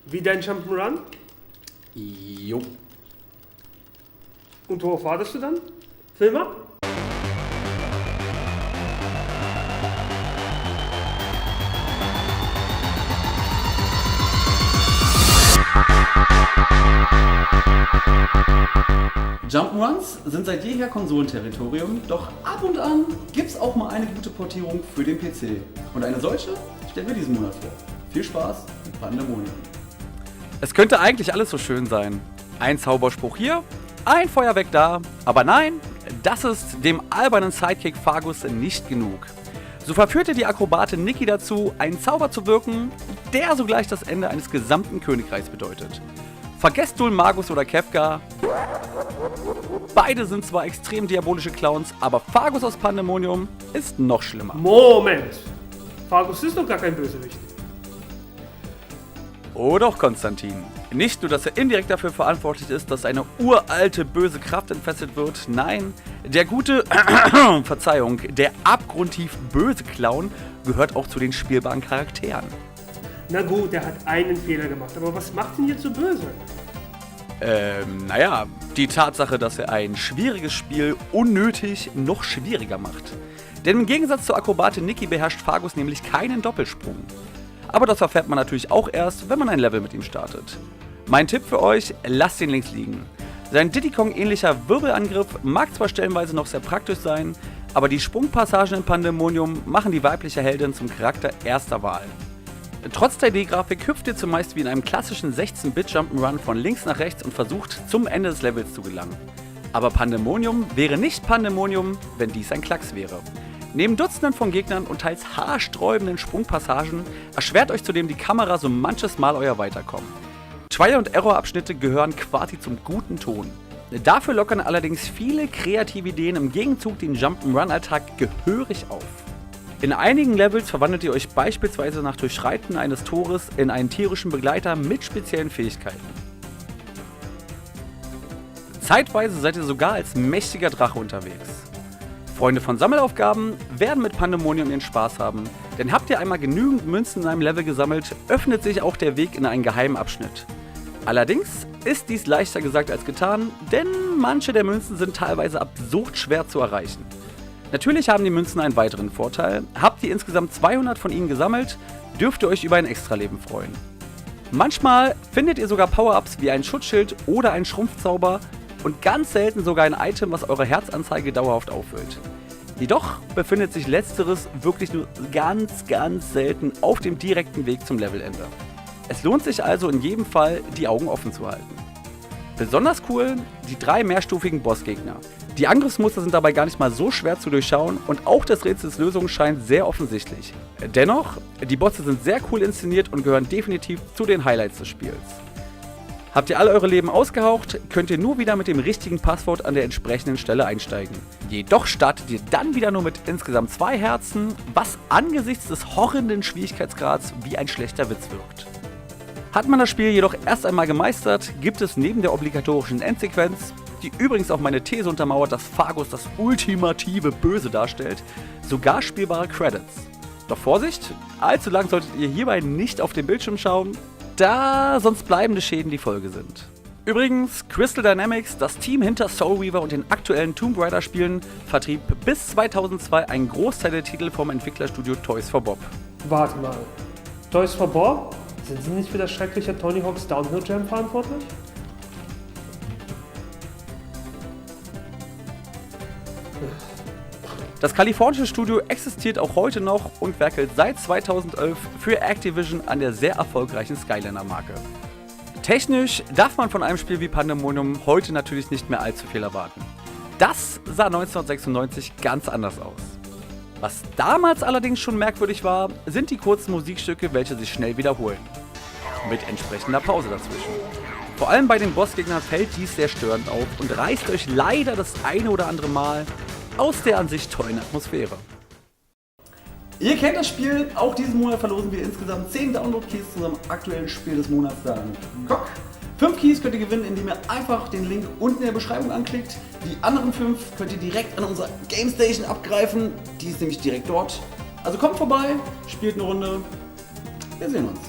Wie dein Jump'n'Run? Jo. Und worauf wartest du dann? Film ab? Jump'n'Runs sind seit jeher Konsolenterritorium, doch ab und an gibt's auch mal eine gute Portierung für den PC. Und eine solche stellen wir diesen Monat vor. Viel Spaß mit Pandemonium. Es könnte eigentlich alles so schön sein. Ein Zauberspruch hier, ein Feuerwerk da, aber nein, das ist dem albernen Sidekick Fagus nicht genug. So verführte die Akrobatin Nikki dazu, einen Zauber zu wirken, der sogleich das Ende eines gesamten Königreichs bedeutet. Vergesst Dul Magus oder Kefka. Beide sind zwar extrem diabolische Clowns, aber Fagus aus Pandemonium ist noch schlimmer. Moment! Fagus ist doch gar kein Bösewicht. Oh doch, Konstantin. Nicht nur, dass er indirekt dafür verantwortlich ist, dass eine uralte böse Kraft entfesselt wird, nein, der gute, Verzeihung, der abgrundtief böse Clown gehört auch zu den spielbaren Charakteren. Na gut, er hat einen Fehler gemacht, aber was macht ihn jetzt so böse? Naja, die Tatsache, dass er ein schwieriges Spiel unnötig noch schwieriger macht. Denn im Gegensatz zur Akrobatin Nikki beherrscht Fagus nämlich keinen Doppelsprung. Aber das erfährt man natürlich auch erst, wenn man ein Level mit ihm startet. Mein Tipp für euch, lasst ihn links liegen. Sein Diddy Kong-ähnlicher Wirbelangriff mag zwar stellenweise noch sehr praktisch sein, aber die Sprungpassagen in Pandemonium machen die weibliche Heldin zum Charakter erster Wahl. Trotz der D-Grafik hüpft ihr zumeist wie in einem klassischen 16-Bit Jump'n'Run von links nach rechts und versucht, zum Ende des Levels zu gelangen. Aber Pandemonium wäre nicht Pandemonium, wenn dies ein Klacks wäre. Neben Dutzenden von Gegnern und teils haarsträubenden Sprungpassagen erschwert euch zudem die Kamera so manches Mal euer Weiterkommen. Trial-and-Error-Abschnitte gehören quasi zum guten Ton. Dafür lockern allerdings viele kreative Ideen im Gegenzug den Jump'n'Run-Alltag gehörig auf. In einigen Levels verwandelt ihr euch beispielsweise nach Durchschreiten eines Tores in einen tierischen Begleiter mit speziellen Fähigkeiten. Zeitweise seid ihr sogar als mächtiger Drache unterwegs. Freunde von Sammelaufgaben werden mit Pandemonium ihren Spaß haben, denn habt ihr einmal genügend Münzen in einem Level gesammelt, öffnet sich auch der Weg in einen geheimen Abschnitt. Allerdings ist dies leichter gesagt als getan, denn manche der Münzen sind teilweise absurd schwer zu erreichen. Natürlich haben die Münzen einen weiteren Vorteil. Habt ihr insgesamt 200 von ihnen gesammelt, dürft ihr euch über ein Extraleben freuen. Manchmal findet ihr sogar Power-Ups wie ein Schutzschild oder einen Schrumpfzauber und ganz selten sogar ein Item, was eure Herzanzeige dauerhaft auffüllt. Jedoch befindet sich letzteres wirklich nur ganz selten auf dem direkten Weg zum Levelende. Es lohnt sich also in jedem Fall, die Augen offen zu halten. Besonders cool, die 3 mehrstufigen Bossgegner. Die Angriffsmuster sind dabei gar nicht mal so schwer zu durchschauen und auch das Rätsels Lösung scheint sehr offensichtlich. Dennoch, die Bosse sind sehr cool inszeniert und gehören definitiv zu den Highlights des Spiels. Habt ihr alle eure Leben ausgehaucht, könnt ihr nur wieder mit dem richtigen Passwort an der entsprechenden Stelle einsteigen. Jedoch startet ihr dann wieder nur mit insgesamt 2 Herzen, was angesichts des horrenden Schwierigkeitsgrads wie ein schlechter Witz wirkt. Hat man das Spiel jedoch erst einmal gemeistert, gibt es neben der obligatorischen Endsequenz, die übrigens auch meine These untermauert, dass Fagus das ultimative Böse darstellt, sogar spielbare Credits. Doch Vorsicht, allzu lang solltet ihr hierbei nicht auf den Bildschirm schauen, da sonst bleibende Schäden die Folge sind. Übrigens, Crystal Dynamics, das Team hinter Soul Reaver und den aktuellen Tomb Raider Spielen, vertrieb bis 2002 einen Großteil der Titel vom Entwicklerstudio Toys for Bob. Warte mal. Toys for Bob? Sind sie nicht für das schreckliche Tony Hawk's Downhill Jam verantwortlich? Das kalifornische Studio existiert auch heute noch und werkelt seit 2011 für Activision an der sehr erfolgreichen Skylander-Marke. Technisch darf man von einem Spiel wie Pandemonium heute natürlich nicht mehr allzu viel erwarten. Das sah 1996 ganz anders aus. Was damals allerdings schon merkwürdig war, sind die kurzen Musikstücke, welche sich schnell wiederholen. Mit entsprechender Pause dazwischen. Vor allem bei den Bossgegnern fällt dies sehr störend auf und reißt euch leider das eine oder andere Mal aus der an sich tollen Atmosphäre. Ihr kennt das Spiel, auch diesen Monat verlosen wir insgesamt 10 Download-Keys zu unserem aktuellen Spiel des Monats dann. GOG. 5 Keys könnt ihr gewinnen, indem ihr einfach den Link unten in der Beschreibung anklickt. Die anderen 5 könnt ihr direkt an unserer GameStation abgreifen, die ist nämlich direkt dort. Also kommt vorbei, spielt eine Runde, wir sehen uns.